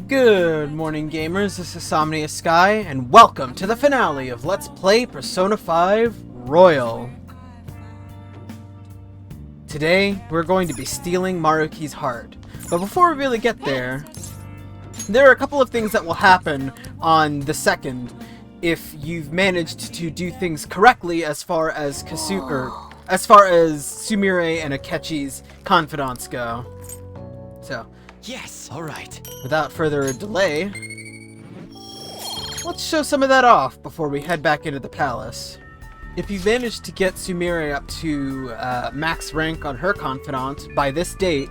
Good morning, gamers. This is SomniaSky, and welcome to the finale of Let's Play Persona 5 Royal. Today, we're going to be stealing Maruki's heart. But before we really get there, there are a couple of things that will happen on the second if you've managed to do things correctly as far as Sumire and Akechi's confidants go. So, yes, alright. without further delay, let's show some of that off before we head back into the palace. If you manage to get Sumire up to max rank on her confidant by this date,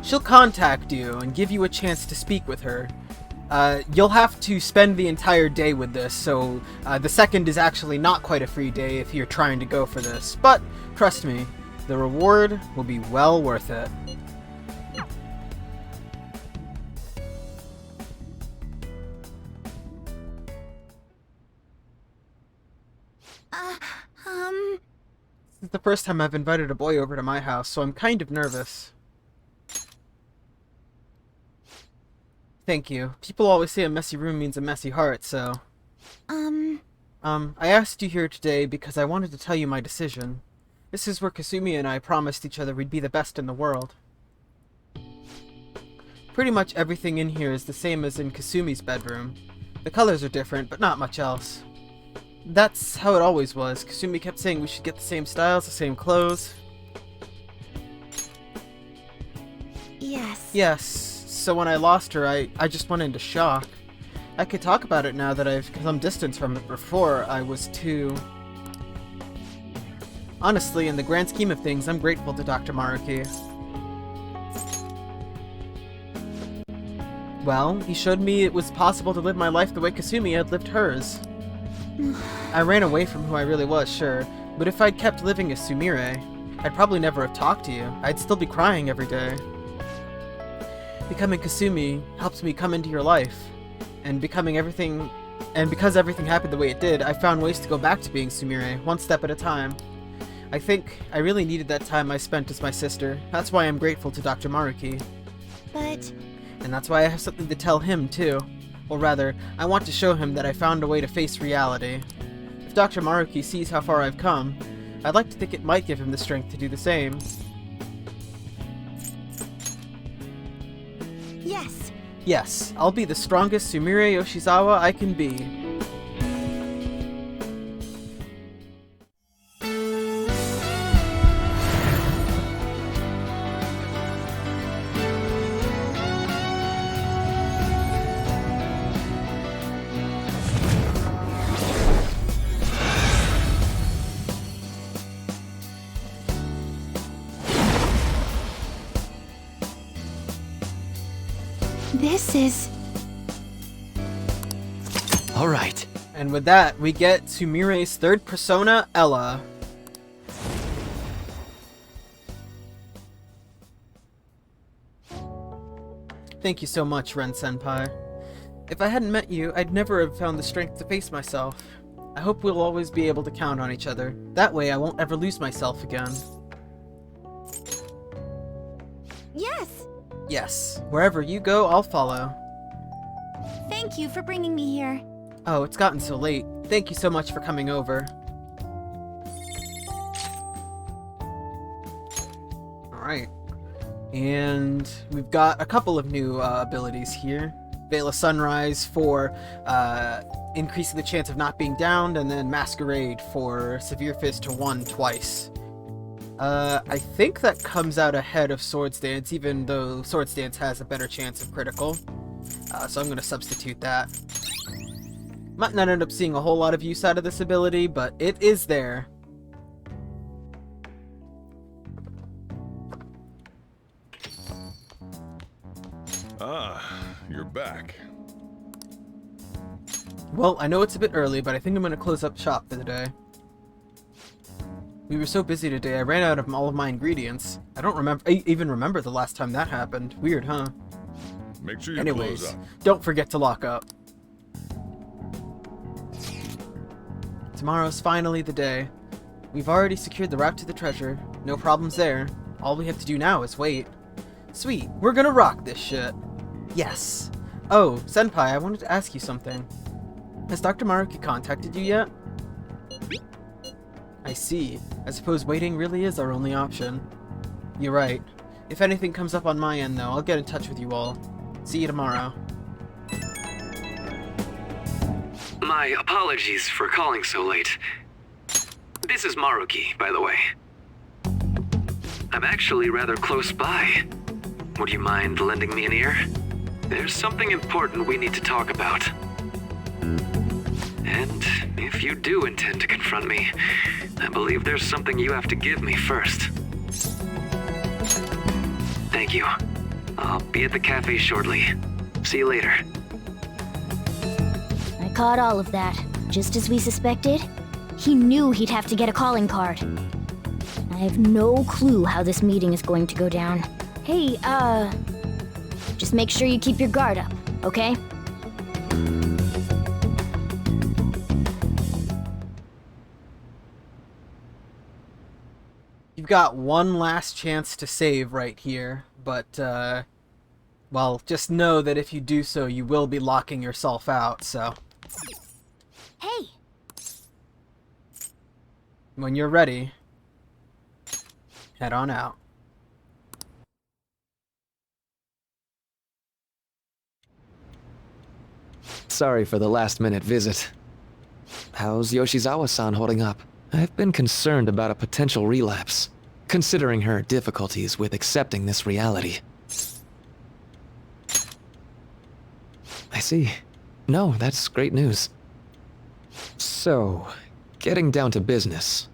she'll contact you and give you a chance to speak with her. You'll have to spend the entire day with this, so the second is actually not quite a free day if you're trying to go for this, but trust me, the reward will be well worth it. This is the first time I've invited a boy over to my house, so I'm kind of nervous. Thank you. People always say a messy room means a messy heart, so... I asked you here today because I wanted to tell you my decision. This is where Kasumi and I promised each other we'd be the best in the world. Pretty much everything in here is the same as in Kasumi's bedroom. The colors are different, but not much else. That's how it always was. Kasumi kept saying we should get the same styles, the same clothes. Yes. Yes, so when I lost her, I just went into shock. I could talk about it now that I've come distance from it. Before, I was too... Honestly, in the grand scheme of things, I'm grateful to Dr. Maruki. Well, he showed me it was possible to live my life the way Kasumi had lived hers. I ran away from who I really was, sure, but if I'd kept living as Sumire, I'd probably never have talked to you. I'd still be crying every day. Becoming Kasumi helped me come into your life, and because everything happened the way it did, I found ways to go back to being Sumire, one step at a time. I think I really needed that time I spent as my sister. That's why I'm grateful to Dr. Maruki. But... And that's why I have something to tell him, too. Or rather, I want to show him that I found a way to face reality. If Dr. Maruki sees how far I've come, I'd like to think it might give him the strength to do the same. yes. Yes, I'll be the strongest Sumire Yoshizawa I can be. This is... Alright. And with that, we get Sumire's third persona, Ella. Thank you so much, Ren-senpai. If I hadn't met you, I'd never have found the strength to face myself. I hope we'll always be able to count on each other. That way I won't ever lose myself again. Yes! Yes, wherever you go, I'll follow. Thank you for bringing me here. Oh, it's gotten so late. Thank you so much for coming over. Alright. And we've got a couple of new abilities here. Veil of Sunrise for increasing the chance of not being downed, and then Masquerade for Severe Fist to 1 twice. I think that comes out ahead of Swords Dance, even though Swords Dance has a better chance of critical. So I'm going to substitute that. Might not end up seeing a whole lot of use out of this ability, but it is there. Ah, you're back. Well, I know it's a bit early, but I think I'm going to close up shop for the day. We were so busy today, I ran out of all of my ingredients. I don't even remember the last time that happened. Weird, huh? Make sure you Anyways, close up. don't forget to lock up. Tomorrow's finally the day. We've already secured the route to the treasure. No problems there. All we have to do now is wait. Sweet, we're gonna rock this shit. Yes. Oh, Senpai, I wanted to ask you something. Has Dr. Maruki contacted you yet? I see. I suppose waiting really is our only option. You're right. If anything comes up on my end, though, I'll get in touch with you all. See you tomorrow. My apologies for calling so late. This is Maruki, by the way. I'm actually rather close by. Would you mind lending me an ear? There's something important we need to talk about. And if you do intend to confront me, I believe there's something you have to give me first. Thank you. I'll be at the cafe shortly. See you later. I caught all of that. Just as we suspected, he knew he'd have to get a calling card. I have no clue how this meeting is going to go down. Hey, just make sure you keep your guard up, okay? You've got one last chance to save right here, but, well, just know that if you do so, you will be locking yourself out, so... Hey, When you're ready, head on out. Sorry for the last-minute visit. How's Yoshizawa-san holding up? I've been concerned about a potential relapse, considering her difficulties with accepting this reality. I see. No, that's great news. So, getting down to business.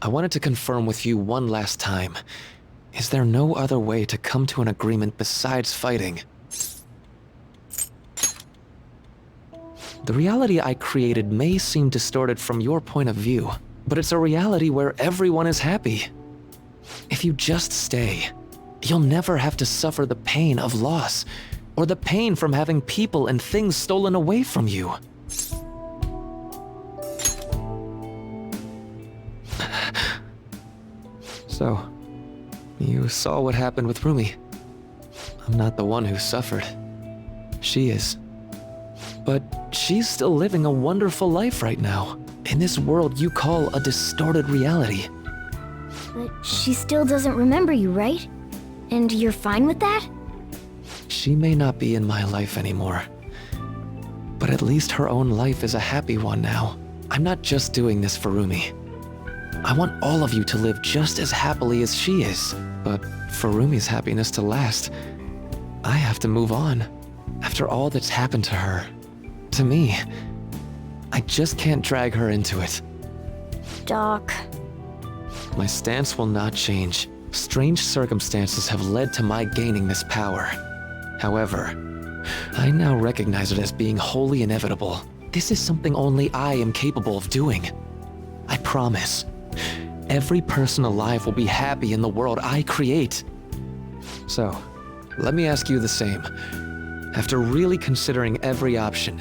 I wanted to confirm with you one last time. Is there no other way to come to an agreement besides fighting? The reality I created may seem distorted from your point of view, but it's a reality where everyone is happy. If you just stay, you'll never have to suffer the pain of loss, or the pain from having people and things stolen away from you. So, you saw what happened with Rumi. I'm not the one who suffered. She is. But she's still living a wonderful life right now, in this world you call a distorted reality. But she still doesn't remember you, right? And you're fine with that? She may not be in my life anymore, but at least her own life is a happy one now. I'm not just doing this for Rumi. I want all of you to live just as happily as she is, but for Rumi's happiness to last, I have to move on. After all that's happened to her, to me, I just can't drag her into it. Doc. My stance will not change. Strange circumstances have led to my gaining this power. However, I now recognize it as being wholly inevitable. This is something only I am capable of doing. I promise. Every person alive will be happy in the world I create. So, let me ask you the same. After really considering every option,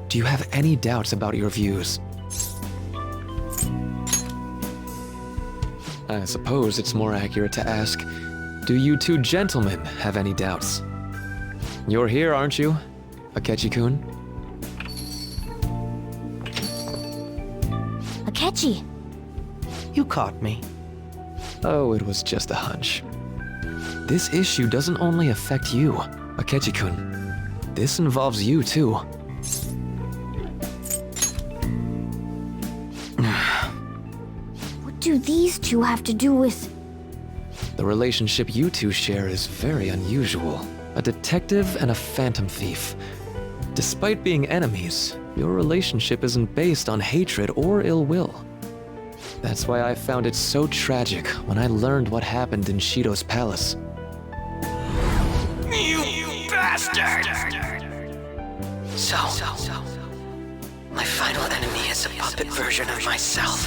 do you have any doubts about your views? I suppose it's more accurate to ask, do you two gentlemen have any doubts? You're here, aren't you, Akechi-kun? Akechi. You caught me. Oh, it was just a hunch. This issue doesn't only affect you, Akechi-kun. This involves you, too. What do these two have to do with... The relationship you two share is very unusual. A detective and a phantom thief. Despite being enemies, your relationship isn't based on hatred or ill will. That's why I found it so tragic when I learned what happened in Shido's palace. You bastard! So, my final enemy is a puppet version of myself.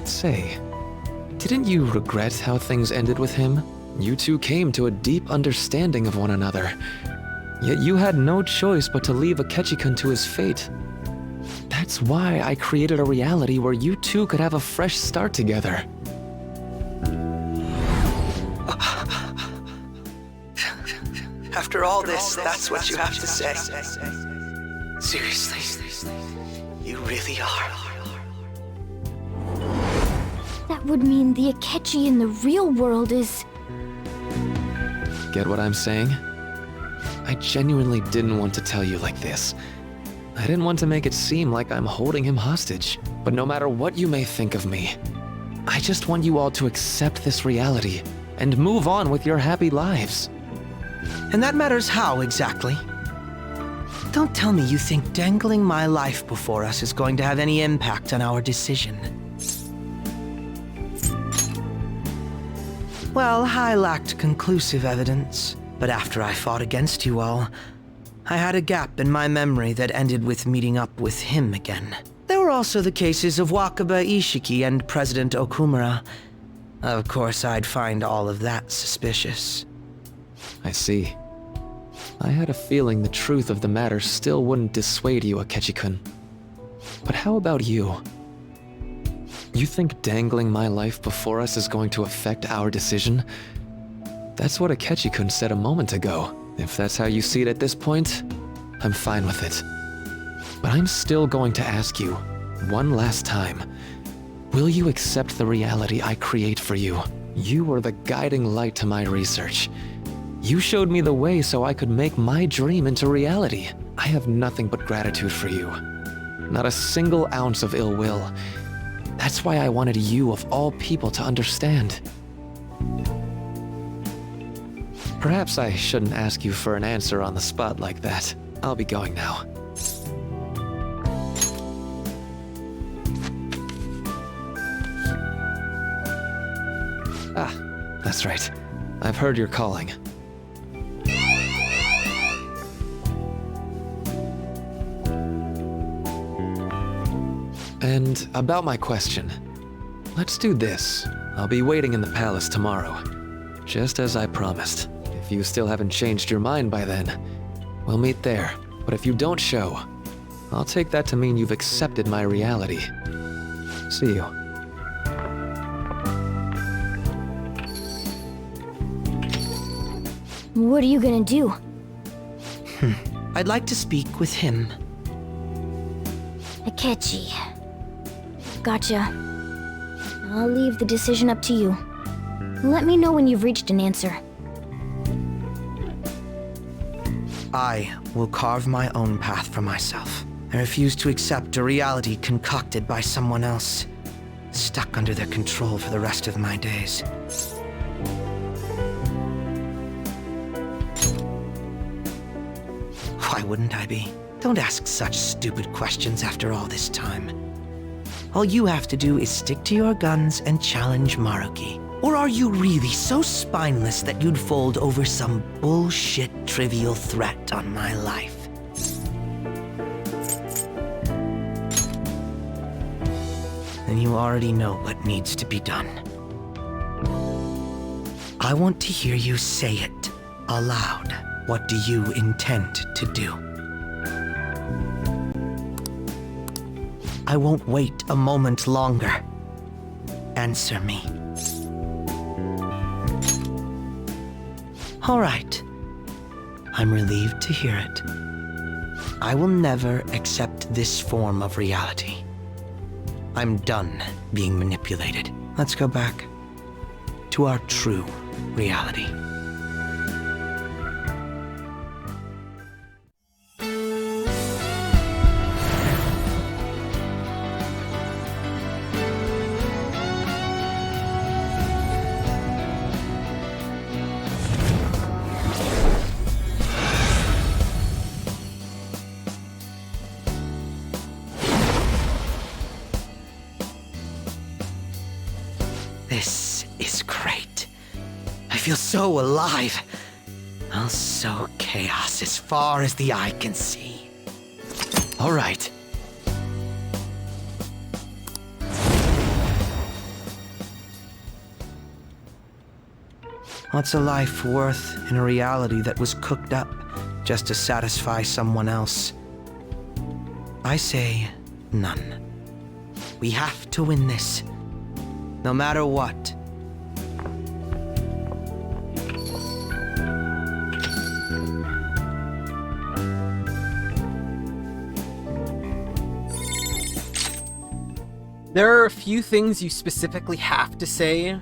Say, didn't you regret how things ended with him? You two came to a deep understanding of one another. Yet you had no choice but to leave Akechi-kun to his fate. That's why I created a reality where you two could have a fresh start together. After all this, that's what you have to say. Seriously, you really are. That would mean the Akechi in the real world is... Get what I'm saying? I genuinely didn't want to tell you like this. I didn't want to make it seem like I'm holding him hostage. But no matter what you may think of me, I just want you all to accept this reality and move on with your happy lives. And that matters how, exactly? Don't tell me you think dangling my life before us is going to have any impact on our decision. Well, I lacked conclusive evidence, but after I fought against you all, I had a gap in my memory that ended with meeting up with him again. There were also the cases of Wakaba Ishiki and President Okumura. Of course, I'd find all of that suspicious. I see. I had a feeling the truth of the matter still wouldn't dissuade you, Akechi-kun. But how about you? You think dangling my life before us is going to affect our decision? That's what Akechi-kun said a moment ago. If that's how you see it at this point, I'm fine with it. But I'm still going to ask you, one last time, will you accept the reality I create for you? You were the guiding light to my research. You showed me the way so I could make my dream into reality. I have nothing but gratitude for you. Not a single ounce of ill will. That's why I wanted you, of all people, to understand. Perhaps I shouldn't ask you for an answer on the spot like that. I'll be going now. Ah, that's right. I've heard you're calling. And about my question, let's do this. I'll be waiting in the palace tomorrow, just as I promised. If you still haven't changed your mind by then, we'll meet there. But if you don't show, I'll take that to mean you've accepted my reality. See you. What are you gonna do? I'd like to speak with him. Akechi. Gotcha. I'll leave the decision up to you. Let me know when you've reached an answer. I will carve my own path for myself. I refuse to accept a reality concocted by someone else, stuck under their control for the rest of my days. Why wouldn't I be? Don't ask such stupid questions after all this time. All you have to do is stick to your guns and challenge Maruki. Or are you really so spineless that you'd fold over some bullshit trivial threat on my life? Then you already know what needs to be done. I want to hear you say it aloud. What do you intend to do? I won't wait a moment longer. Answer me. All right. I'm relieved to hear it. I will never accept this form of reality. I'm done being manipulated. Let's go back to our true reality. This is great. I feel so alive. I'll sow chaos as far as the eye can see. All right. What's a life worth in a reality that was cooked up just to satisfy someone else? I say, None. We have to win this. No matter what. There are a few things you specifically have to say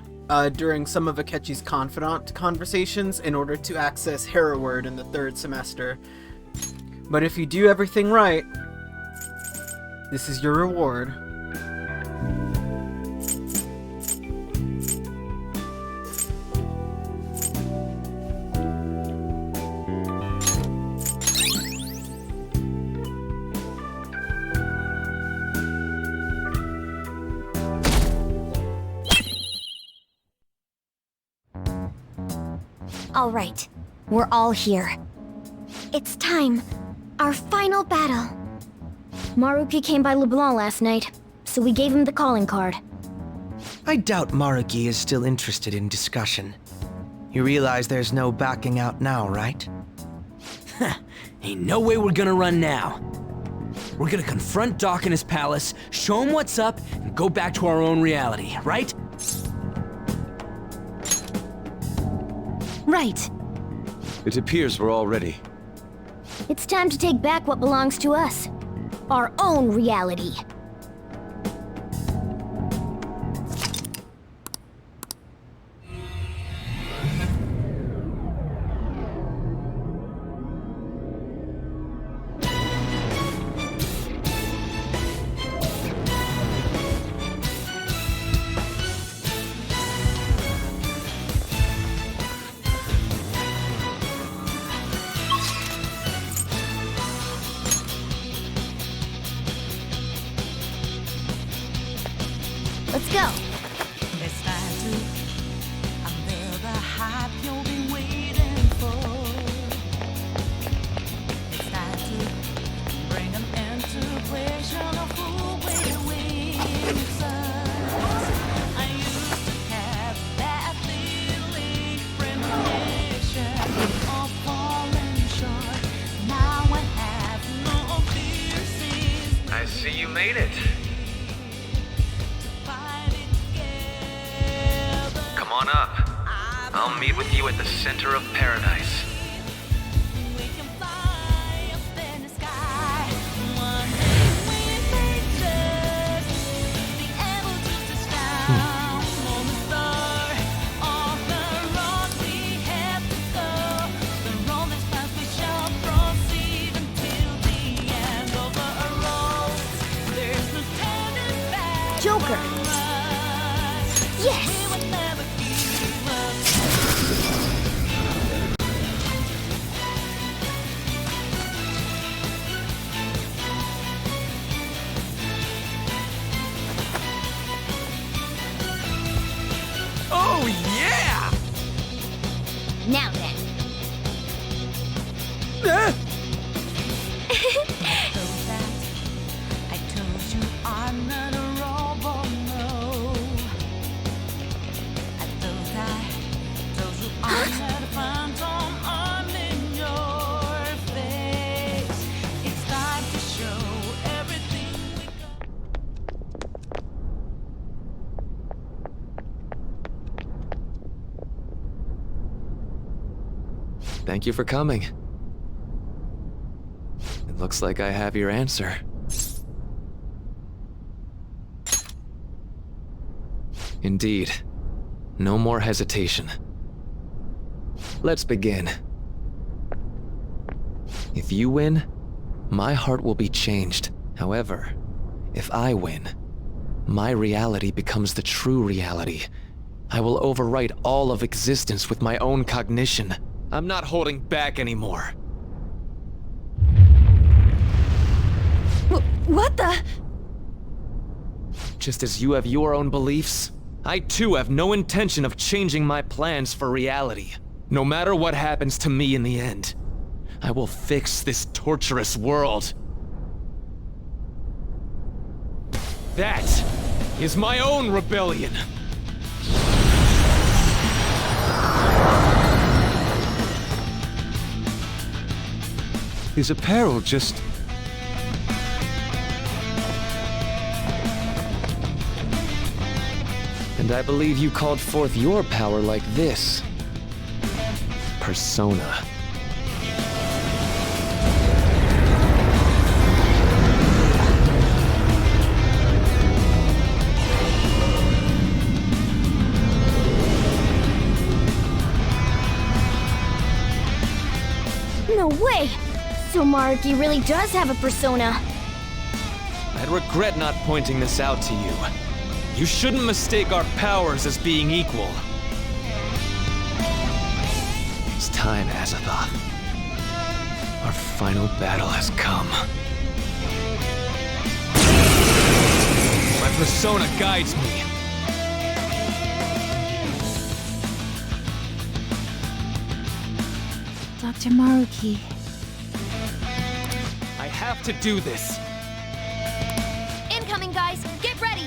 during some of Akechi's confidant conversations in order to access Hereward in the 3rd semester. But if you do everything right, this is your reward. All right, we're all here. It's time. Our final battle. Maruki came by Leblanc last night, so we gave him the calling card. I doubt Maruki is still interested in discussion. You realize there's no backing out now, right? Ain't no way we're gonna run now. We're gonna confront Doc in his palace, show him what's up, and go back to our own reality, right? Right. It appears we're all ready. It's time to take back what belongs to us. Our own reality. Let's go. It's time to unveil the hype you've been waiting for. It's time to bring an end to question of who will win. I used to have that feeling, premonition of falling short. Now I have no fear since I see you made it. Come on up. I'll meet with you at the center of paradise. we can fly up in the sky. One day we may just be able to touch down on the star of the road we have to go. The road that's past we shall proceed until the end of the road. There's no turning back. Joker. from us. Yes. We will never give up. Oh, yeah! Now then. Those that I told you are not a robot, no. I thought I told you I'm not a phantom, I'm in your face. It's time to show everything we got. Thank you for coming. It looks like I have your answer. Indeed. No more hesitation. Let's begin. If you win, my heart will be changed. However, if I win, my reality becomes the true reality. I will overwrite all of existence with my own cognition. I'm not holding back anymore. What the? Just as you have your own beliefs, I too have no intention of changing my plans for reality. No matter what happens to me in the end, I will fix this torturous world. That is my own rebellion. His apparel just And I believe you called forth your power like this. Persona. No way! So Maruki really does have a persona. I'd regret not pointing this out to you. You shouldn't mistake our powers as being equal. It's time, Azathoth. Our final battle has come. My persona guides me. Dr. Maruki. I have to do this. Incoming, guys! Get ready!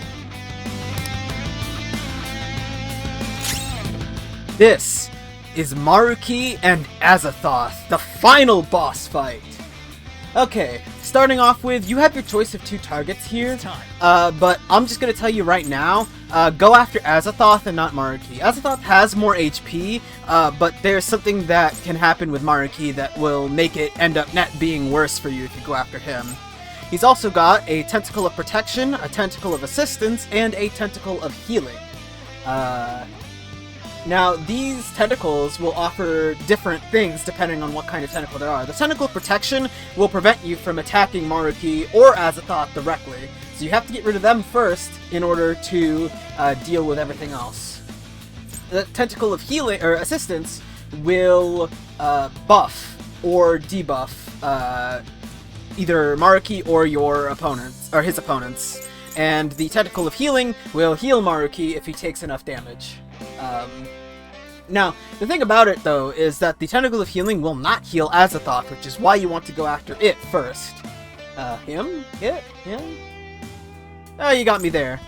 This is Maruki and Azathoth, the final boss fight. Okay, starting off with, you have your choice of two targets here, but I'm just gonna tell you right now, go after Azathoth and not Maruki. Azathoth has more HP, but there's something that can happen with Maruki that will make it end up net being worse for you if you go after him. He's also got a Tentacle of Protection, a Tentacle of Assistance, and a Tentacle of Healing. Now, these tentacles will offer different things depending on what kind of tentacle there are. The Tentacle of Protection will prevent you from attacking Maruki or Azathoth directly, so you have to get rid of them first in order to deal with everything else. The Tentacle of Healing or Assistance will buff or debuff either Maruki or your opponents or his opponents, and the Tentacle of Healing will heal Maruki if he takes enough damage. Now, the thing about it, though, is that the Tentacle of Healing will not heal Azathoth, which is why you want to go after it first. Him? Him? Oh, you got me there.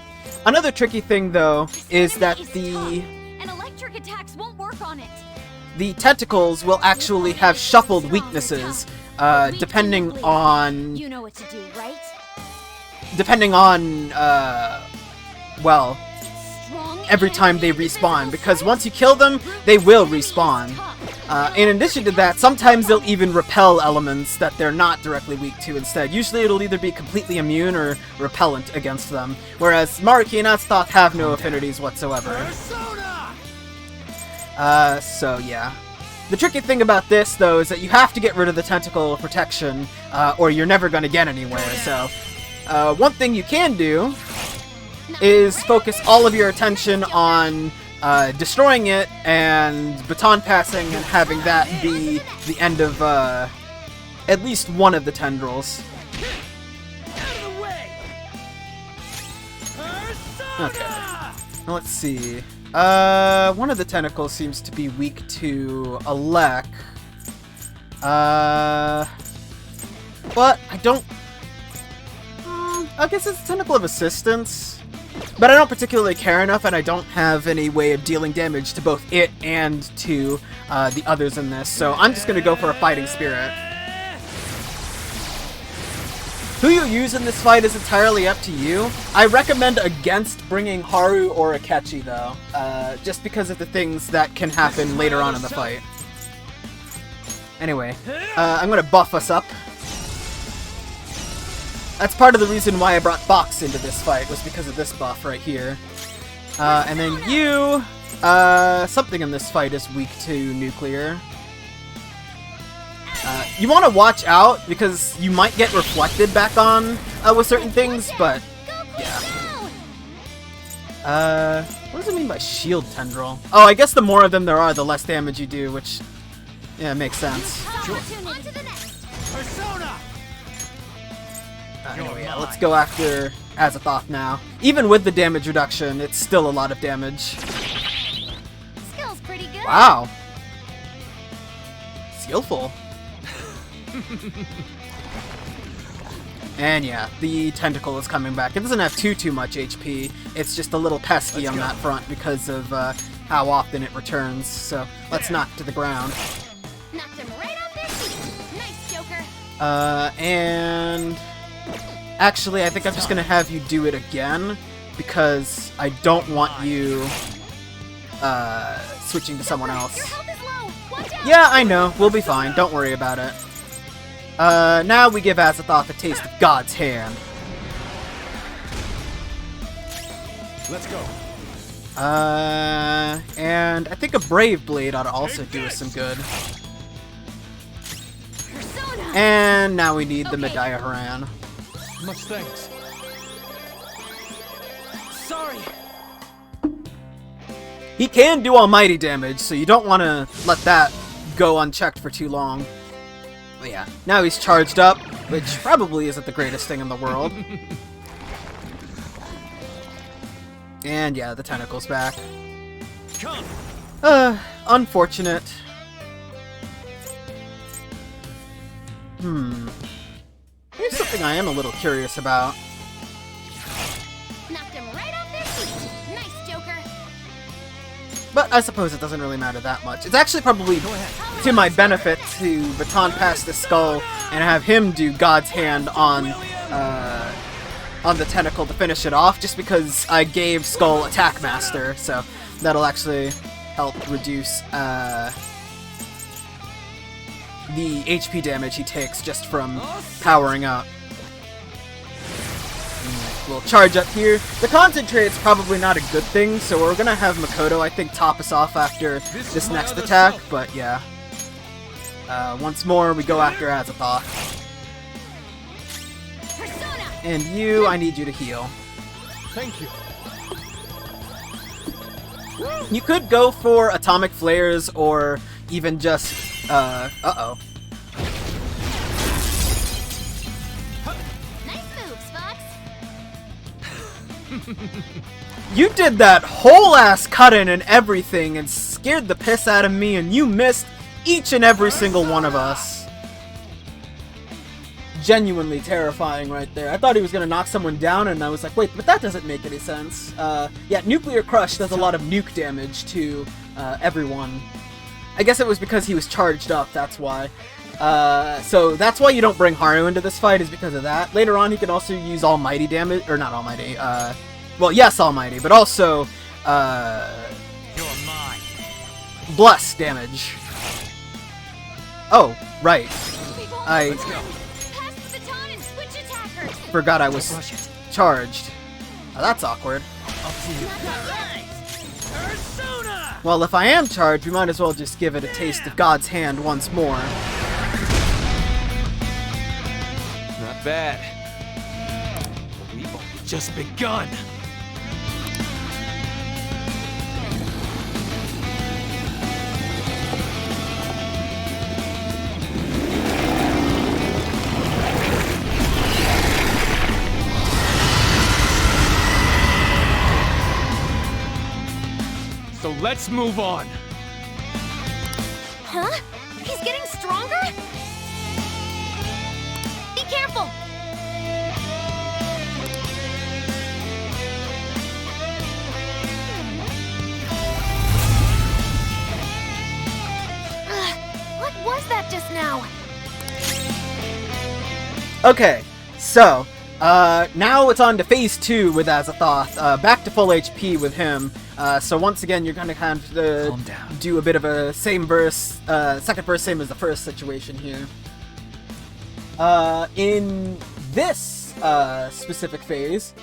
Another tricky thing, though, is that And electric attacks won't work on it. the tentacles will actually have shuffled weaknesses, depending on... You know what to do, right? Depending on, well... Strong every time they respawn, because once you kill them, they will respawn. In addition to that, sometimes they'll even repel elements that they're not directly weak to instead. Usually it'll either be completely immune or repellent against them, whereas Maruki and Azathoth have no affinities whatsoever. So yeah. The tricky thing about this, though, is that you have to get rid of the Tentacle of Protection, or you're never going to get anywhere, so... one thing you can do is focus all of your attention on destroying it and baton passing and having that be the end of at least one of the tendrils. Okay. Now let's see. One of the tentacles seems to be weak to Alec. But I don't... I guess it's a Tentacle of Assistance. But I don't particularly care enough, and I don't have any way of dealing damage to both it and to the others in this, so I'm just going to go for a Fighting Spirit. Who you use in this fight is entirely up to you. I recommend against bringing Haru or Akechi, though, just because of the things that can happen later on in the fight. Anyway, I'm going to buff us up. That's part of the reason why I brought Box into this fight, was because of this buff right here. And then you, something in this fight is weak to nuclear. You want to watch out, because you might get reflected back on with certain things, but yeah. What does it mean by shield tendril? Oh, I guess the more of them there are, the less damage you do, which, yeah, makes sense. Sure. On to the next. Persona. Anyway, yeah, let's go after Azathoth now. Even with the damage reduction, it's still a lot of damage. Skill's pretty good. Wow. Skillful. And yeah, the tentacle is coming back. It doesn't have too much HP. It's just a little pesky on that front because of how often it returns. So let's knock to the ground. Knocked him right off their feet. Nice, Joker. And actually, I think I'm just gonna have you do it again. because I don't want you switching to someone else. Your health is low. Watch out. Yeah, I know. We'll be fine. Don't worry about it. Now we give Azathoth a taste of God's hand. Let's go. And I think a Brave Blade ought to also do us some good. Persona. And now we need the Okay. Medaya Haran. Much thanks. Sorry. He can do almighty damage, so you don't want to let that go unchecked for too long. But yeah, now he's charged up, which probably isn't the greatest thing in the world. And yeah, the tentacle's back. Come. Unfortunate. Here's something I am a little curious about. Knocked him right off their feet. Nice, Joker. But I suppose it doesn't really matter that much. It's actually probably to my benefit to baton pass the skull and have him do God's hand on the tentacle to finish it off, just because I gave Skull Attack Master, so that'll actually help reduce the HP damage he takes just from powering up. We'll charge up here. The concentrate's probably not a good thing, so we're gonna have Makoto, I think, top us off after this next attack, but yeah. Once more, we go after Azathoth. Persona. And you, I need you to heal. Thank you. You could go for Atomic Flares, or even just, uh-oh. Nice moves, Fox. You did that whole-ass cut-in and everything and scared the piss out of me, and you missed each and every single one of us. Genuinely terrifying right there. I thought he was gonna knock someone down, and I was like, wait, but that doesn't make any sense. Yeah, Nuclear Crush does a lot of nuke damage to everyone. I guess it was because he was charged up, that's why. So that's why you don't bring Haru into this fight, is because of that. Later on, he can also use Almighty damage, or not Almighty, well, yes, Almighty, but also, You're mine. Bless damage. Oh, right. We've all I pass the baton and switch attackers. forgot I was charged. Oh, that's awkward. Persona! Well, if I am charged, we might as well just give it a taste of God's hand once more. Not bad. We've only just begun. So let's move on. Huh? He's getting stronger? Be careful! What was that just now? Okay, so, now it's on to phase 2 with Azathoth, back to full HP with him. So once again, you're gonna kind of Calm down. do a bit of a same verse, second verse, same as the first situation here. In this specific phase,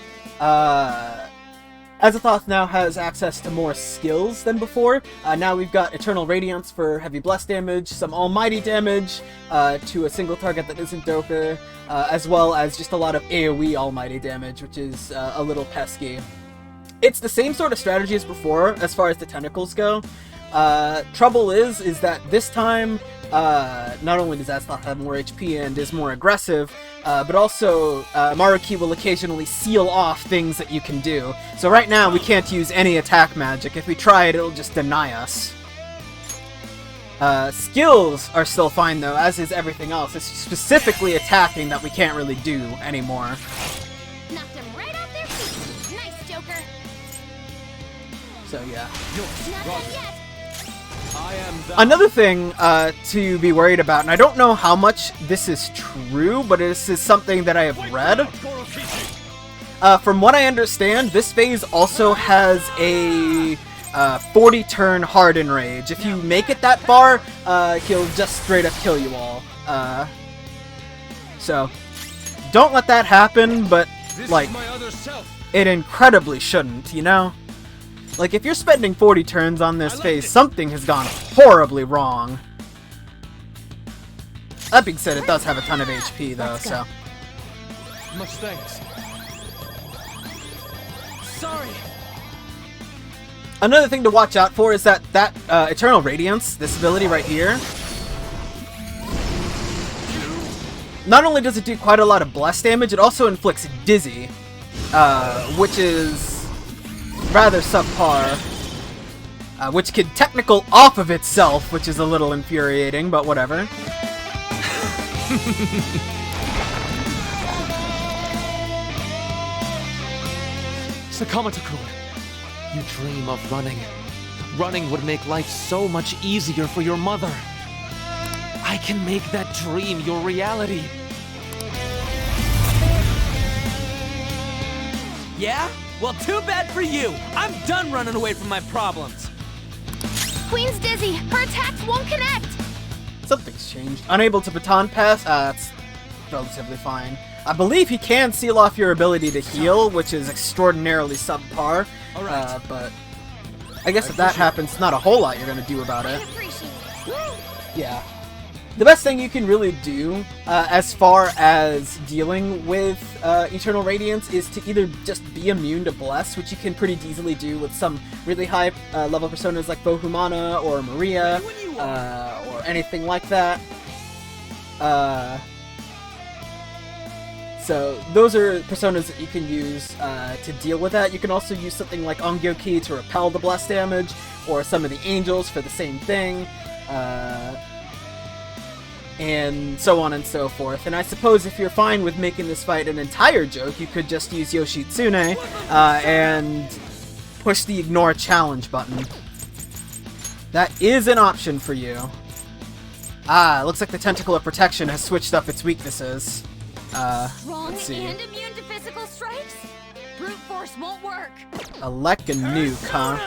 Azathoth now has access to more skills than before. Now we've got Eternal Radiance for heavy blast damage, some Almighty damage to a single target that isn't Joker, as well as just a lot of AoE Almighty damage, which is a little pesky. It's the same sort of strategy as before, as far as the tentacles go. Trouble is that this time, not only does Azathoth have more HP and is more aggressive, but also Maruki will occasionally seal off things that you can do. So right now, we can't use any attack magic. If we try it, it'll just deny us. Skills are still fine though, as is everything else. It's specifically attacking that we can't really do anymore. Knocked him right off their feet. Nice, Joker. So yeah. Not done yet. I am the Another thing to be worried about, and I don't know how much this is true, but this is something that I have read. From what I understand, this phase also has a 40-turn Harden Rage. If you make it that far, he'll just straight up kill you all. So, don't let that happen, but, like, it incredibly shouldn't, you know? Like, if you're spending 40 turns on this phase, something has gone horribly wrong. That being said, it does have a ton of HP, though, so... Much thanks. Sorry. Another thing to watch out for is that Eternal Radiance, this ability right here, not only does it do quite a lot of blast damage, it also inflicts Dizzy, which is rather subpar, which can technical off of itself, which is a little infuriating, but whatever. Sakamoto-kun, you dream of running. Running would make life so much easier for your mother. I can make that dream your reality. Yeah? Well, too bad for you. I'm done running away from my problems. Queen's dizzy. Her attacks won't connect. Something's changed. Unable to baton pass? That's relatively fine. I believe he can seal off your ability to heal, which is extraordinarily subpar. Alright. But I guess if that happens, not a whole lot you're gonna do about it. Yeah. The best thing you can really do, as far as dealing with Eternal Radiance, is to either just be immune to Bless, which you can pretty easily do with some really high level personas like Bohumana or Maria, or anything like that. So those are personas that you can use to deal with that. You can also use something like Ongyoki to repel the blast damage, or some of the angels for the same thing, and so on and so forth. And I suppose if you're fine with making this fight an entire joke, you could just use Yoshitsune and push the ignore challenge button. That is an option for you. Looks like the Tentacle of Protection has switched up its weaknesses. Strong Let's see. and immune to physical strikes? Brute force won't work. Elect a nuke, huh?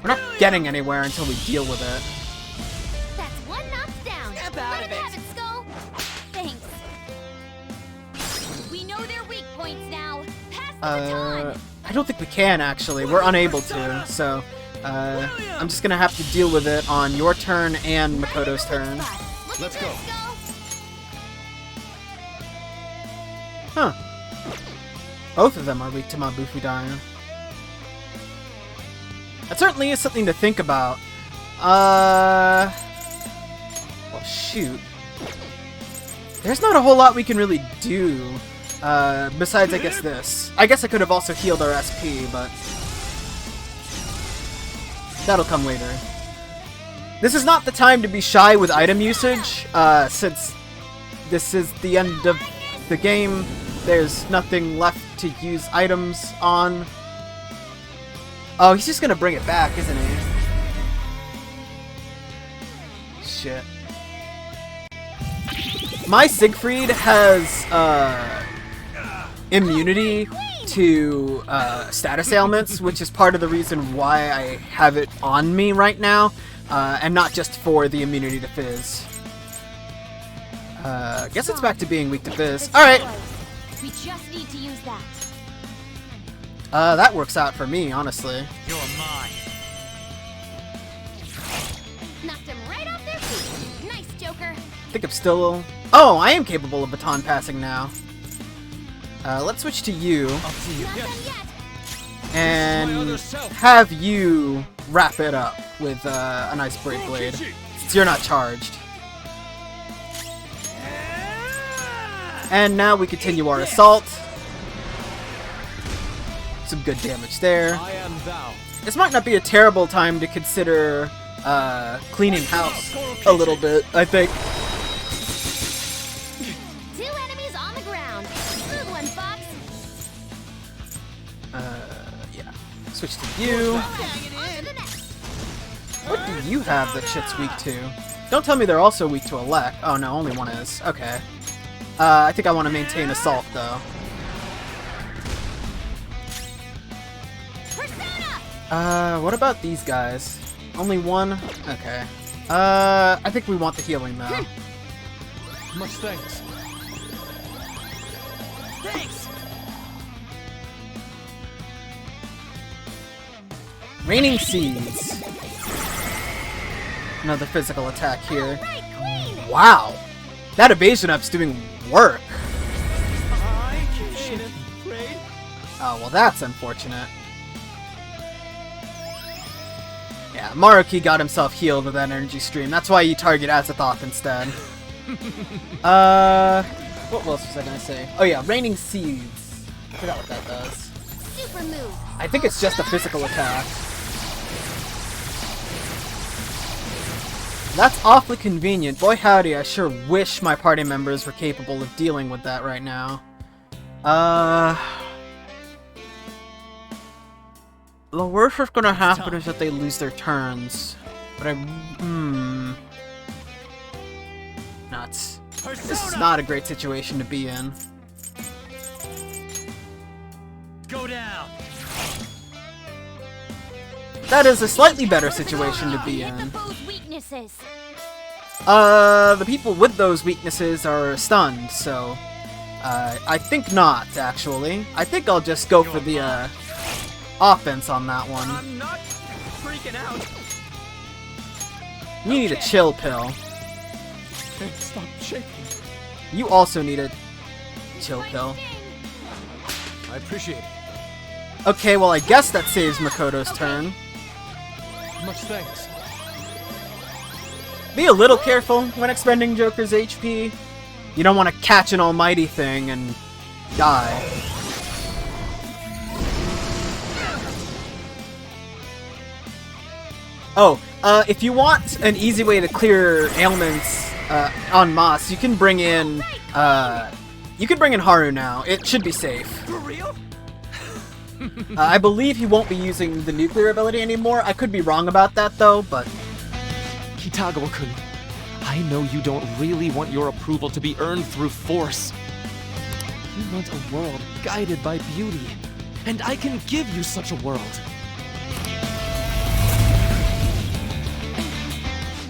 We're not getting anywhere until we deal with it. That's one knocked down. Snap out Let of him it. have it, Skull. Thanks. We know their weak points now. Pass the baton. I don't think we can, actually. We're unable to, so... I'm just gonna have to deal with it on your turn and Makoto's turn. Let's go. Huh. Both of them are weak to Mabufu Daiya. That certainly is something to think about. Well, shoot. There's not a whole lot we can really do, besides, I guess, this. I guess I could have also healed our SP, but... that'll come later. This is not the time to be shy with item usage, since this is the end of the game. There's nothing left to use items on. Oh, he's just gonna bring it back, isn't he? Shit. My Siegfried has, immunity to status ailments, which is part of the reason why I have it on me right now, and not just for the immunity to Fizz. Guess it's back to being weak to Fizz. Alright! We just need to use that. That works out for me, honestly. You're mine. Knocked him right off their feet. Nice, Joker. I think I'm still... Oh, I am capable of baton passing now. Let's switch to you, Not done yet. and have you wrap it up with a nice Break Blade, since you're not charged. And now we continue our assault. Some good damage there. I am thou. This might not be a terrible time to consider cleaning house a little bit, I think. 2 enemies on the ground. Good one, Fox. Yeah. Switch to you. On to the next. What do you have that shit's weak to? Don't tell me they're also weak to Elect. Oh no, only one is. Okay. I think I want to maintain assault though. What about these guys? Only one? Okay. I think we want the healing though. Much thanks. Thanks! Raining Seeds. Another physical attack here. Wow! That evasion up's doing work. Oh, well that's unfortunate. Yeah, Maruki got himself healed with that energy stream. That's why you target Azathoth instead. What else was I gonna say? Oh yeah, Raining Seeds. I forgot what that does. Super move. I think it's just a physical attack. That's awfully convenient. Boy howdy, I sure wish my party members were capable of dealing with that right now. The worst that's gonna happen is that they lose their turns. But nuts. This is not a great situation to be in. Go down. That is a slightly better situation to be in. Weaknesses. The people with those weaknesses are stunned, so I think not, actually. I think I'll just go for the offense on that one. I'm not freaking out. You need a chill pill. Can't stop shaking. You also need a chill pill. I appreciate it. Okay, well I guess that saves Makoto's turn. Much thanks. Be a little careful when expending Joker's HP. You don't want to catch an almighty thing and die. Oh, if you want an easy way to clear ailments en masse, you can bring in Haru now. It should be safe. For real? I believe he won't be using the nuclear ability anymore. I could be wrong about that though, but Kitagawa-kun, I know you don't really want your approval to be earned through force. You want a world guided by beauty, and I can give you such a world.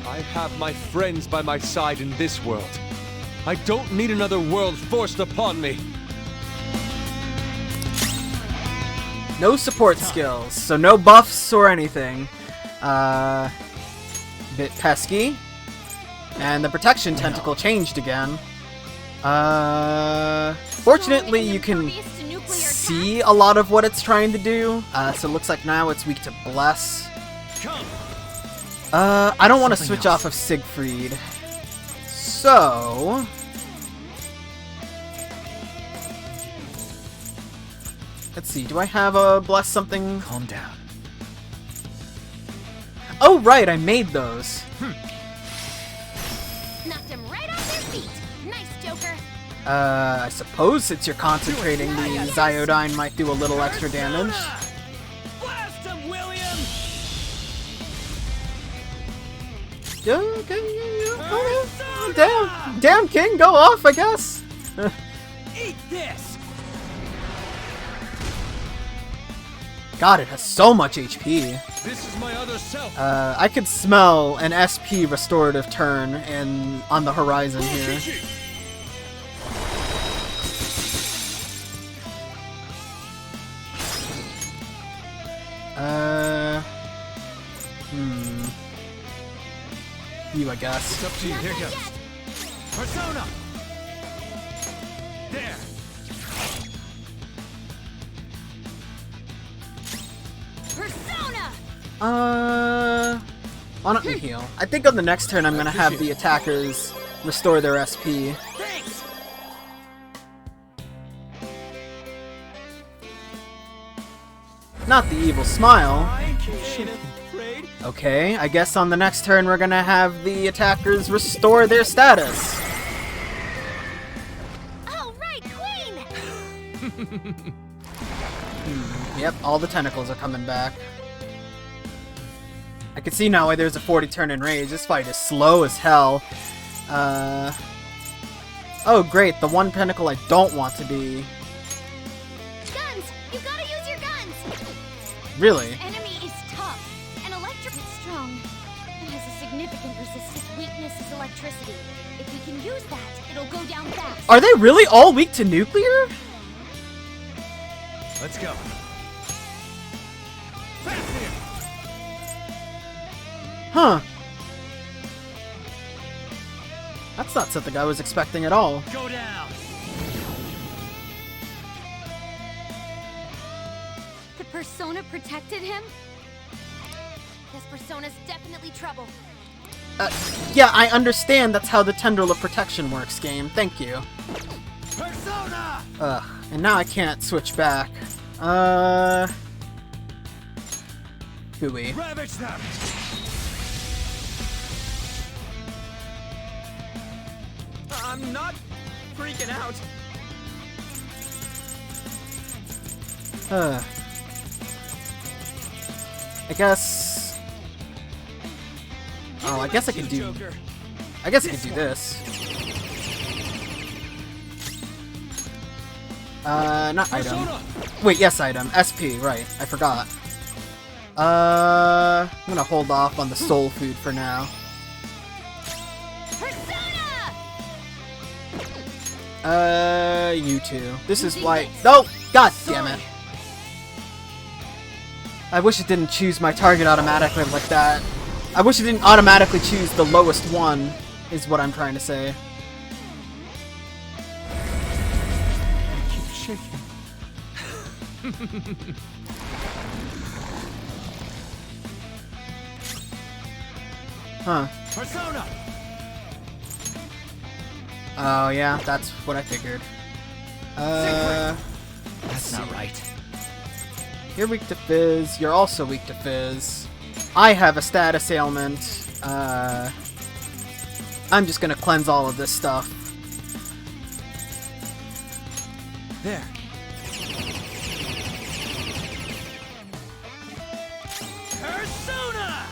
I have my friends by my side in this world. I don't need another world forced upon me. no support skills, so no buffs or anything. Bit pesky. And the protection tentacle changed again. Fortunately, you can see a lot of what it's trying to do. So it looks like now it's weak to Bless. I don't want to switch off of Siegfried. So... let's see, do I have a Bless something? Calm down. Oh, right, I made those. Knocked him right off their feet. Nice, Joker. I suppose since you're concentrating, the Zyodyne might do a little extra damage. Blast him, William! Damn, damn, King, go off, I guess. Eat this! God, it has so much HP. This is my other self. I could smell an SP restorative turn on the horizon here. You, I guess. It's up to you. Here goes. Persona. There. Persona. Why don't we heal? I think on the next turn I'm gonna have the attackers restore their SP. Thanks! Not the evil smile. I ain't afraid. Okay, I guess on the next turn we're gonna have the attackers restore their status. All right, Queen. Yep, all the tentacles are coming back. I can see now why there's a 40 turn in rage. This fight is slow as hell. Oh, great, the one pinnacle I don't want to be. Guns! You gotta use your guns! Really? This enemy is tough, and electric is strong. It has a significant resistance. Weakness is electricity. If we can use that, it'll go down fast. Are they really all weak to nuclear? Let's go. Fast here. Huh. That's not something I was expecting at all. Go down. The persona protected him? This persona's definitely trouble. Yeah, I understand that's how the Tendril of Protection works, game. Thank you. Persona! Ugh, and now I can't switch back. Gooey. Ravage them. I'm not freaking out. I guess... Oh, I guess I can do... I guess I can do this. Not item. Wait, yes, item. SP, right. I forgot. I'm gonna hold off on the soul food for now. You two. This is why... No! God damn it! I wish it didn't choose my target automatically like that. I wish it didn't automatically choose the lowest one, is what I'm trying to say. Keep shaking. Huh. Persona! Oh yeah, that's what I figured. That's not right. You're weak to Fizz, you're also weak to Fizz. I have a status ailment. I'm just gonna cleanse all of this stuff. There. Persona!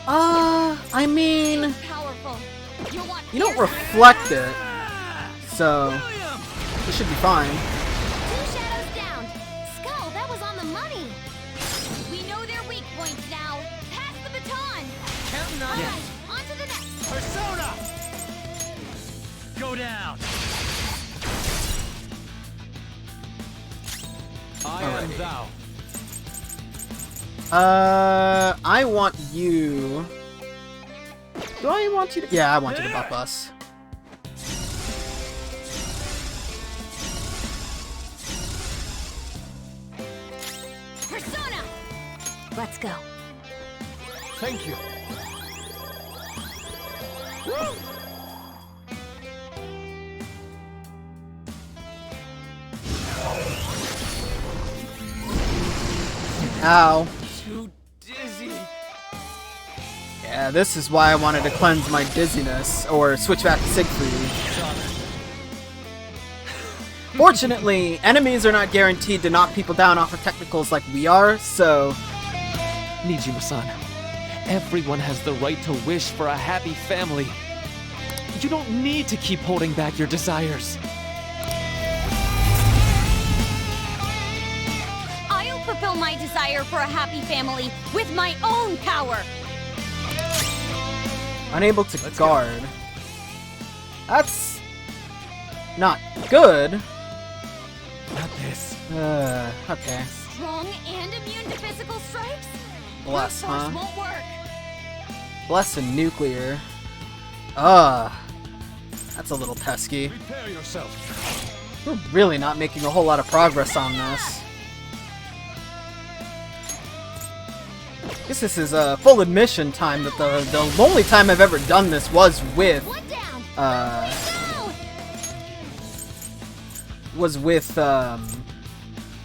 I mean, Powerful. You'll want you don't fierce- reflect it, so it should be fine. 2 shadows down. Skull, that was on the money. We know their weak points now. Pass the baton. Counting on Alright, on to the next. Persona! Go down. I am Alrighty. thou. I want you... Do I want you to... Yeah, I want you to buff us. Persona! Let's go. Thank you. Ow. Too dizzy. Yeah, this is why I wanted to cleanse my dizziness, or switch back to Siegfried. Fortunately, enemies are not guaranteed to knock people down off of technicals like we are, so... Nijima-san, everyone has the right to wish for a happy family. You don't need to keep holding back your desires. I'll fulfill my desire for a happy family with my own power. Unable to guard. That's... not good. Not this. Okay. Strong and immune to physical strikes? Bless, Brute force huh? won't work. Bless and nuclear. That's a little pesky. Prepare yourself. We're really not making a whole lot of progress on this. Guess this is full admission time that the only time I've ever done this was with One down. uh Go! was with a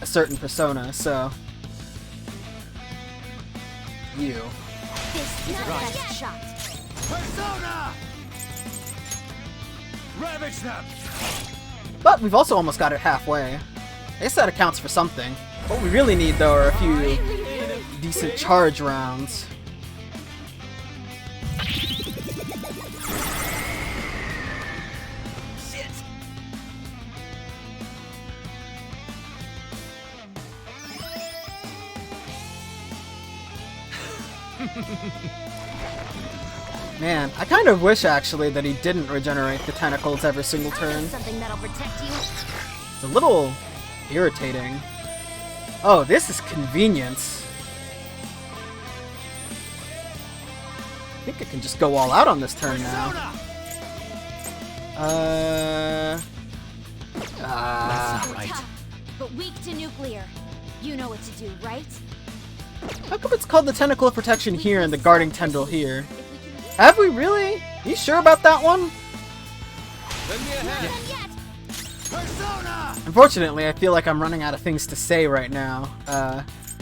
certain persona, so you. This is not a best shot. Persona! Ravage them! But we've also almost got it halfway. I guess that accounts for something. What we really need though are a few decent charge rounds. Man, I kind of wish actually that he didn't regenerate the tentacles every single turn. Something that'll protect you. It's a little irritating. Oh, this is convenience. I think I can just go all out on this turn now. That's not right. Tough, but weak to nuclear. You know what to do, right? How come it's called the Tentacle of Protection here and the Guarding Tendril here? Have we really? You sure about that one? Lend me a hand. Not done yet. Persona! Unfortunately, I feel like I'm running out of things to say right now.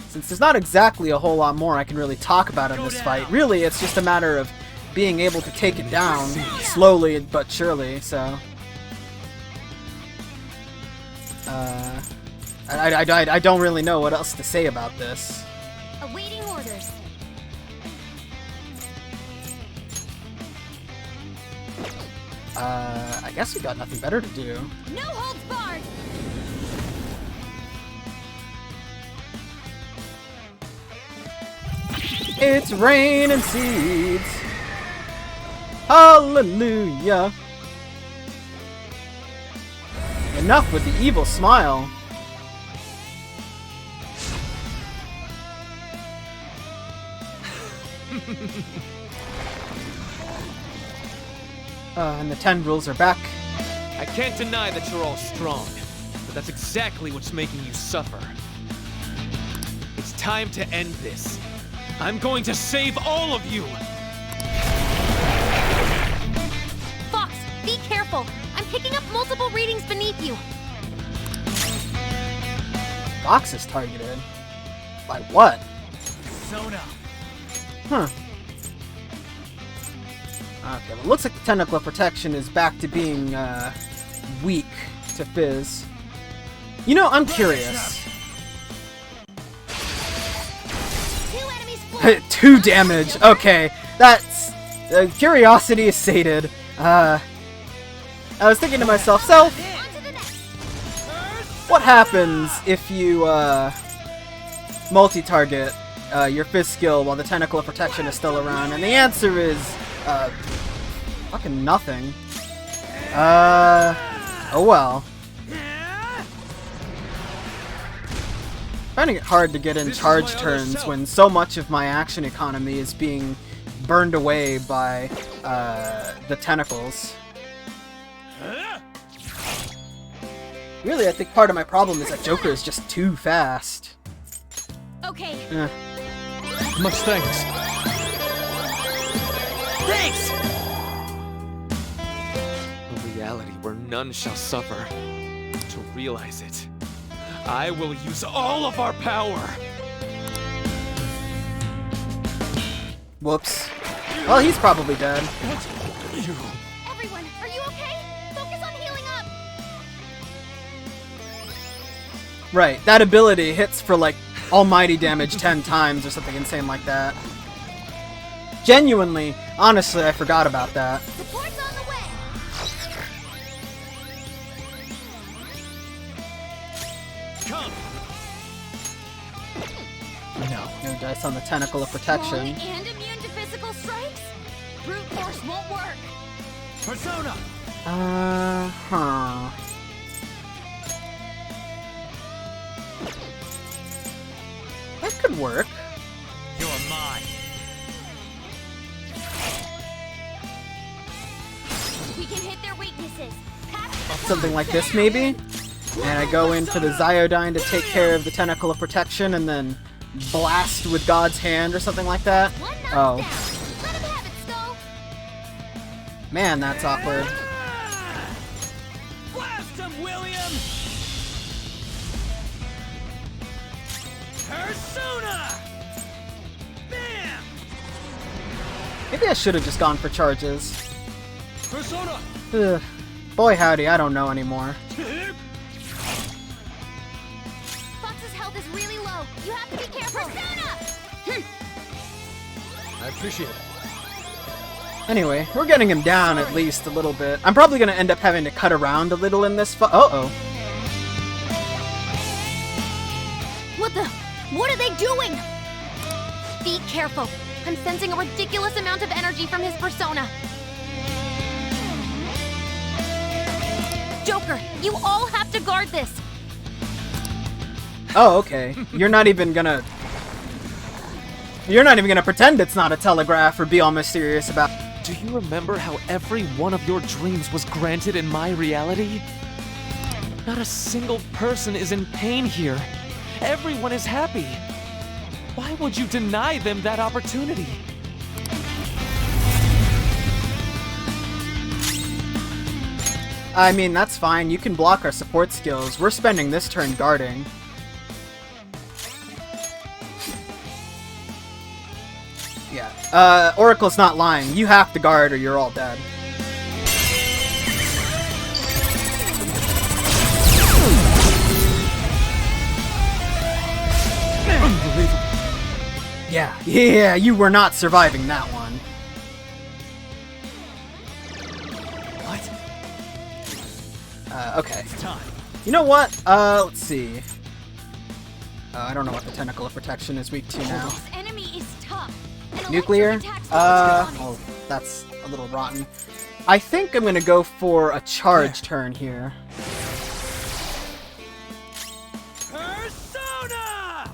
Since there's not exactly a whole lot more I can really talk about in this fight. Really, it's just a matter of being able to take it down slowly but surely, so... I don't really know what else to say about this. Awaiting orders. I guess we got nothing better to do. No holds barred. It's rain and seeds. Hallelujah. Enough with the evil smile. And the tendrils are back. I can't deny that you're all strong, but that's exactly what's making you suffer. It's time to end this. I'm going to save all of you! Fox, be careful. I'm picking up multiple readings beneath you. Fox is targeted. By what? Persona! Huh. Okay, well, it looks like the Tentacle of Protection is back to being, weak to Fizz. You know, I'm curious. 2 enemies full. 2 damage. Okay, that's... curiosity is sated. I was thinking to myself, Self, On to the next. what happens if you, multi-target, your Fizz skill while the Tentacle of Protection is still around? And the answer is, fucking nothing. Oh well. Finding it hard to get in charge turns when so much of my action economy is being burned away by, the tentacles. Really, I think part of my problem is that Joker is just too fast. Okay. Much thanks. Thanks! A reality where none shall suffer. To realize it, I will use all of our power! Whoops. Well, he's probably dead. Everyone, are you okay? Focus on healing up. Right, that ability hits for like almighty damage 10 times or something insane like that. Genuinely, honestly, I forgot about that. Support's on the way. Come! No dice on the Tentacle of Protection. Strong and immune to physical strikes? Brute force won't work. Persona! Huh. That could work. You're mine. We can hit their weaknesses. Something like this, maybe? And I go in for the Zyodyne to take care of the Tentacle of Protection and then blast with God's Hand or something like that? Oh. Let him have it, Skull. Man, that's awkward. Blast him, William! Persona! Bam! Maybe I should have just gone for charges. Persona! Ugh. Boy howdy, I don't know anymore. Fox's health is really low. You have to be careful. Persona! I appreciate it. Anyway, we're getting him down at least a little bit. I'm probably gonna end up having to cut around a little in this uh-oh. What the? What are they doing? Be careful. I'm sensing a ridiculous amount of energy from his persona. Joker, you all have to guard this. Oh, okay. You're not even gonna pretend it's not a telegraph or be all mysterious about. Do you remember how every one of your dreams was granted in my reality? Not a single person is in pain here. Everyone is happy. Why would you deny them that opportunity? I mean, that's fine. You can block our support skills. We're spending this turn guarding. Yeah. Oracle's not lying. You have to guard or you're all dead. Unbelievable. Yeah, you were not surviving that one. What? Okay. It's time. You know what? Let's see. I don't know what the Tentacle of Protection is weak to now. This enemy is tough. And Nuclear? electric attacks focus on Oh, it. that's a little rotten. I think I'm gonna go for a charge turn here. Persona!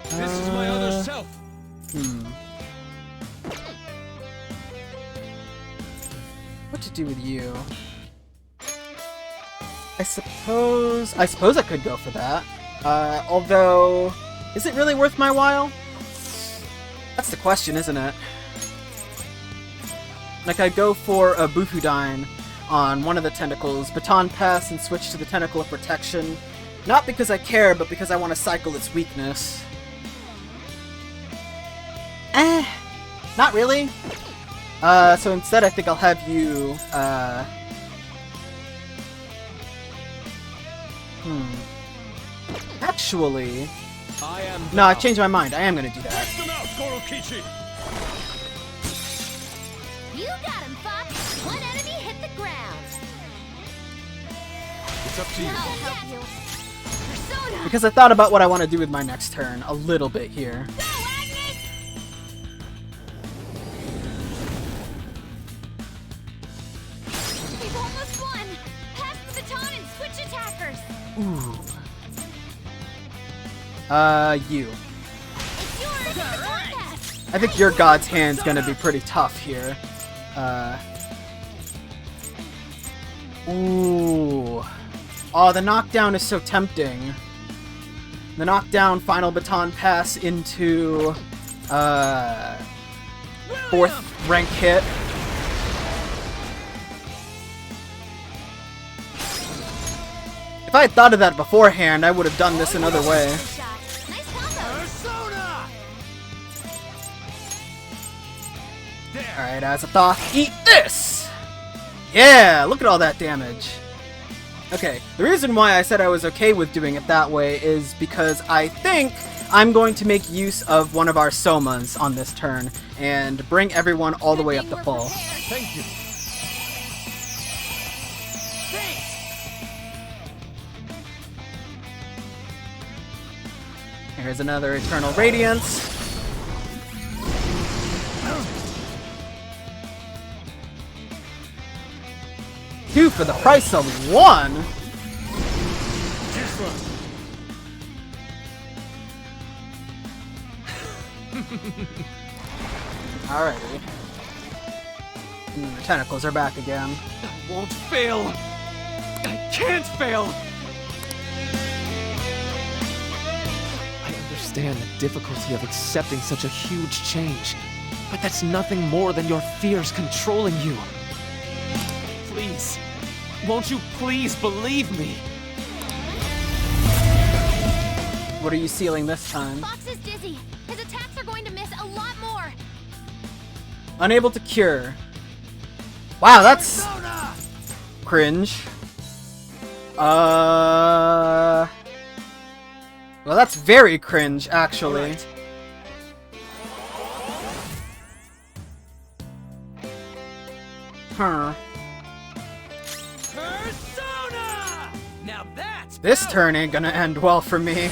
This is my other self. What to do with you? I suppose I could go for that. Although, is it really worth my while? That's the question, isn't it? Like, I go for a Bufudyne on one of the tentacles, Baton Pass, and switch to the Tentacle of Protection. Not because I care, but because I want to cycle its weakness. Not really. So instead I think I'll have you, Actually... No, I've changed my mind. I am gonna do that. Test them out, Gorokichi! You got him, Fox. One enemy hit the ground. It's up to you. I'll help you. Persona! Because I thought about what I want to do with my next turn a little bit here. Go, Agnes! We've almost won. Pass the baton and switch attackers. Ooh. You. It's yours. Baton pass. I think your God's Hand's gonna be pretty tough here. Ooh. Oh, the knockdown is so tempting. The knockdown final baton pass into, 4th rank hit. If I had thought of that beforehand, I would have done this another way. Shot. Nice combo. Persona! Alright, Azathoth, eat this! Yeah, look at all that damage. Okay, the reason why I said I was okay with doing it that way is because I think I'm going to make use of one of our Somas on this turn and bring everyone all the way up to full. Thank you. Here's another Eternal Radiance. Two for the price of one? Alrighty. The tentacles are back again. I won't fail. I can't fail. I understand the difficulty of accepting such a huge change, but that's nothing more than your fears controlling you. Please. Won't you please believe me? What are you sealing this time? Fox is dizzy. His attacks are going to miss a lot more. Unable to cure. Wow, that's cringe. Well, that's very cringe, actually. Huh. This turn ain't gonna end well for me.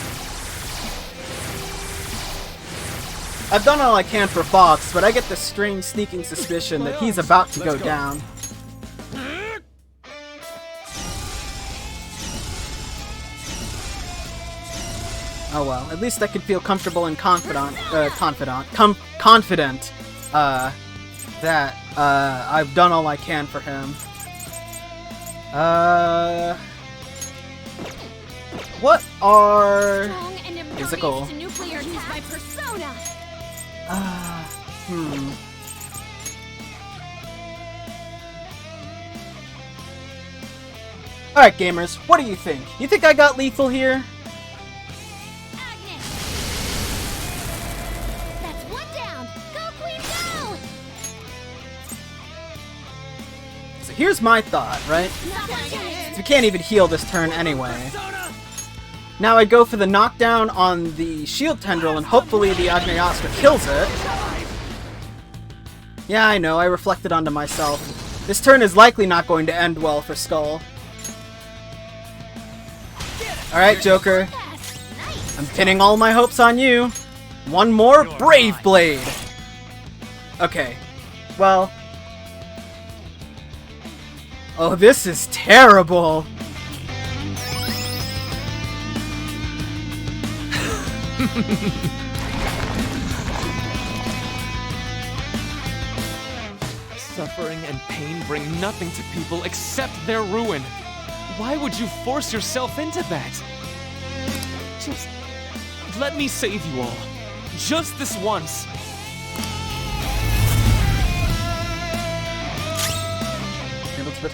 I've done all I can for Fox, but I get this strange sneaking suspicion that he's about to go down. Oh well, at least I can feel comfortable and confident that I've done all I can for him. What are Strong and impervious physical? to nuclear attacks. Use my persona. Alright, gamers, what do you think? You think I got lethal here? Agnes. That's one down. Go, Queen, go! So here's my thought, right? We can't even heal this turn anyway. Now I go for the knockdown on the shield tendril and hopefully the Agniastra kills it. Yeah, I know, I reflected onto myself. This turn is likely not going to end well for Skull. Alright, Joker. I'm pinning all my hopes on you. One more Brave Blade! Okay. Well... Oh, this is terrible! Suffering and pain bring nothing to people except their ruin. Why would you force yourself into that? Just let me save you all. Just this once.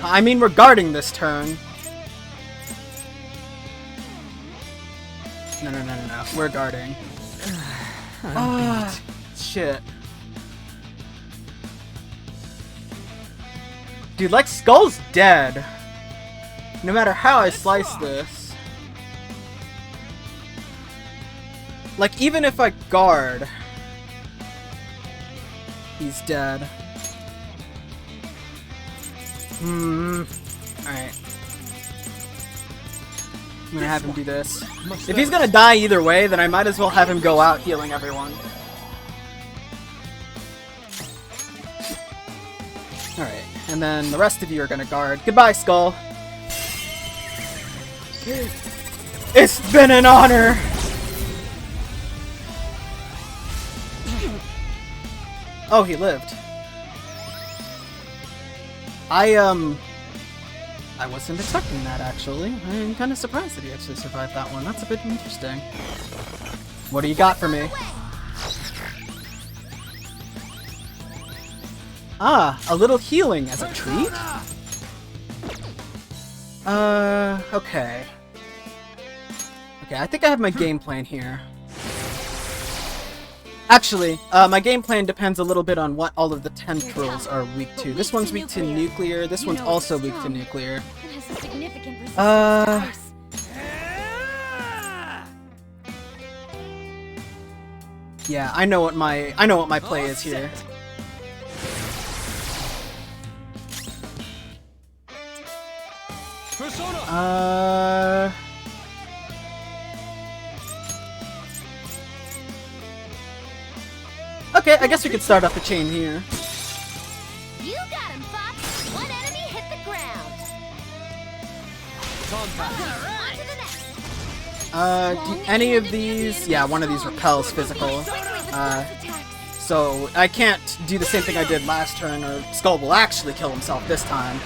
I mean, we're guarding this turn. No. We're guarding. Shit. Dude, like, Skull's dead. No matter how I slice this. Like, even if I guard, he's dead. Alright. I'm gonna have him do this. If he's gonna die either way, then I might as well have him go out healing everyone. Alright, and then the rest of you are gonna guard. Goodbye, Skull. It's been an honor! Oh, he lived. I wasn't expecting that, actually. I'm kind of surprised that he actually survived that one. That's a bit interesting. What do you got for me? Ah, a little healing as a treat? Okay. Okay, I think I have my game plan here. Actually, my game plan depends a little bit on what all of the tendrils are weak to. This one's weak to nuclear, this one's also weak to nuclear. Yeah, I know what my play is here. Okay, I guess we could start off the chain here. You got him, Fox. One enemy hit the ground. On to the next. Do any of these... Yeah, one of these repels physical. So I can't do the same thing I did last turn, or Skull will actually kill himself this time.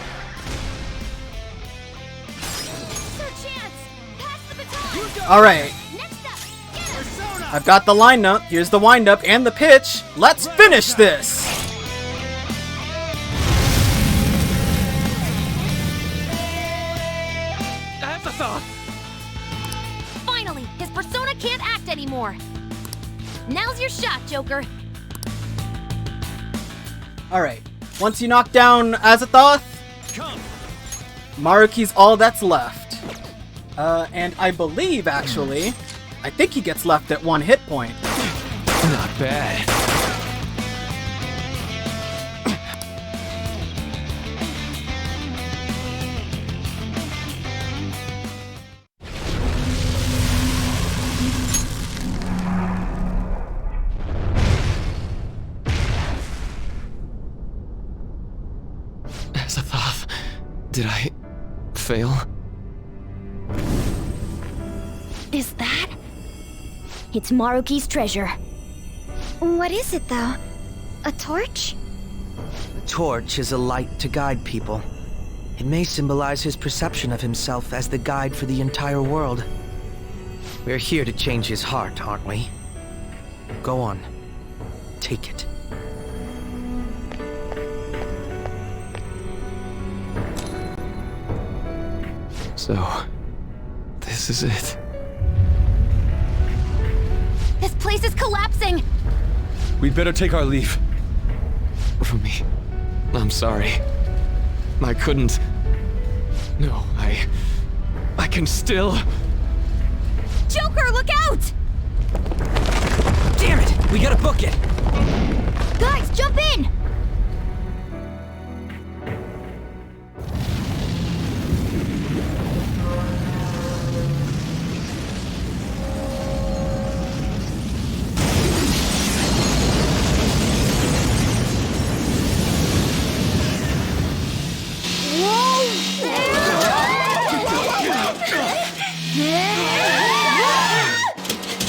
Alright. I've got the lineup, here's the windup and the pitch. Let's finish this! AZATHOTH! Finally, his persona can't act anymore. Now's your shot, Joker. Alright, once you knock down Azathoth, Maruki's all that's left. And I believe, actually, I think he gets left at 1 hit point. Not bad. Did I fail? Is that? It's Maruki's treasure. What is it, though? A torch? The torch is a light to guide people. It may symbolize his perception of himself as the guide for the entire world. We're here to change his heart, aren't we? Go on. Take it. So, this is it. This place is collapsing! We'd better take our leave. Rumi, I'm sorry. I couldn't... No, I can still... Joker, look out! Damn it! We gotta book it! Guys, jump in!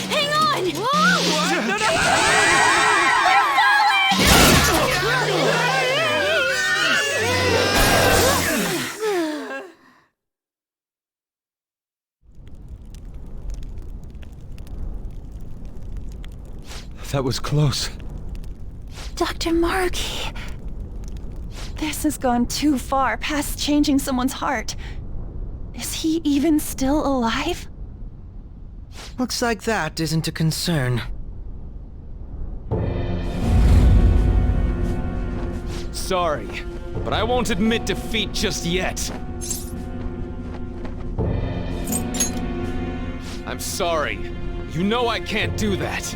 Hang on! That was close. Dr. Maruki. This has gone too far past changing someone's heart. Is he even still alive? Looks like that isn't a concern. Sorry, but I won't admit defeat just yet. I'm sorry. You know I can't do that.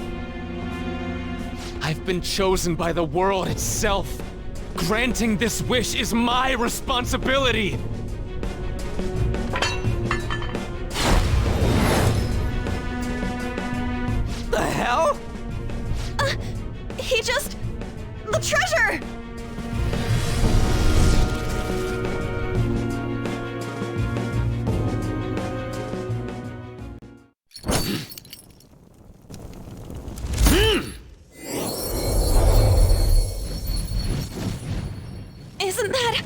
I've been chosen by the world itself. Granting this wish is my responsibility. The hell? He just... the treasure! Isn't that...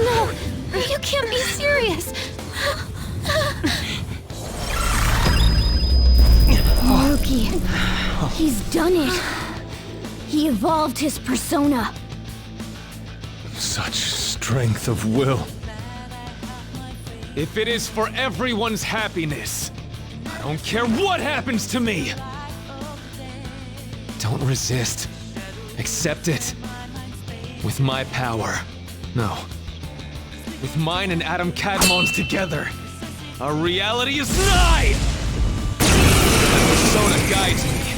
No! You can't be serious! Maruki. He's done it. He evolved his persona. Such strength of will. If it is for everyone's happiness, I don't care what happens to me! Don't resist. Accept it. With my power. No. With mine and Adam Cadmon's together, our reality is nigh! My persona guides me.